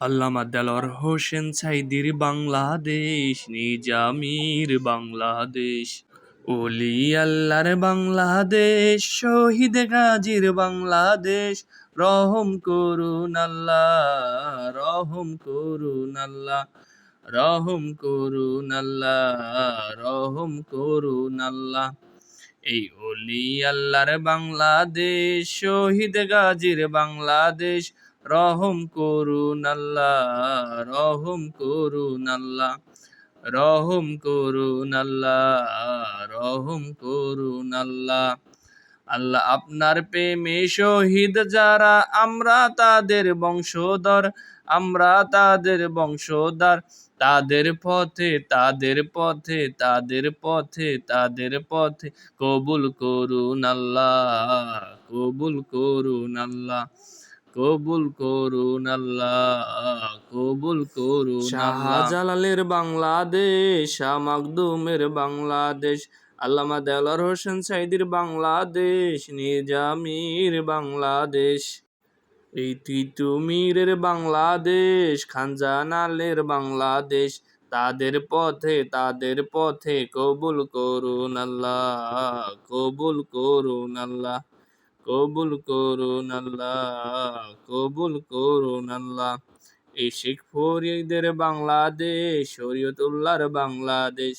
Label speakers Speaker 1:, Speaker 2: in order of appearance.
Speaker 1: আল্লামা দেলোয়ার হোসেন সাইদির বাংলাদেশ, নিজামীর বাংলাদেশ। ওলি আল্লাহর বাংলাদেশ, শহীদ গাজীর বাংলাদেশ। রহম করুন আল্লাহ, রহম করুন আল্লাহ, রহম করুন আল্লাহ, রহম করুন আল্লাহ। এই ওলি আল্লাহর বাংলাদেশ, শহীদ গাজীর বাংলাদেশ। রহম করুন আল্লাহ, রহম করুন আল্লাহ, রহম করুন আল্লাহ, রহম করুন আল্লাহ। আল্লাহ আপনার প্রেমে শহীদ যারা, আমরা তাদের বংশধর, আমরা তাদের বংশধর। তাদের পথে, তাদের পথে, তাদের পথে, তাদের পথে কবুল করুন আল্লাহ, কবুল করুন আল্লাহ, কবুল করুন আল্লাহ, কবুল করুন আল্লাহ। শাহজালালের বাংলাদেশ, শাহ মাকদুমের বাংলাদেশ। আল্লামা দেলোয়ার হোসেন সাইদির বাংলাদেশ, নিজামীর বাংলাদেশ। এই তিতুমীরের বাংলাদেশ, খানজানালের বাংলাদেশ। তাদের পথে, তাদের পথে কবুল করুন আল্লাহ, কবুল করুন আল্লাহ, কবুল করুন আল্লাহ, কবুল করুন আল্লাহ। এই শেখ ফরিদের বাংলাদেশ, শরীয়তুল্লাহর বাংলাদেশ।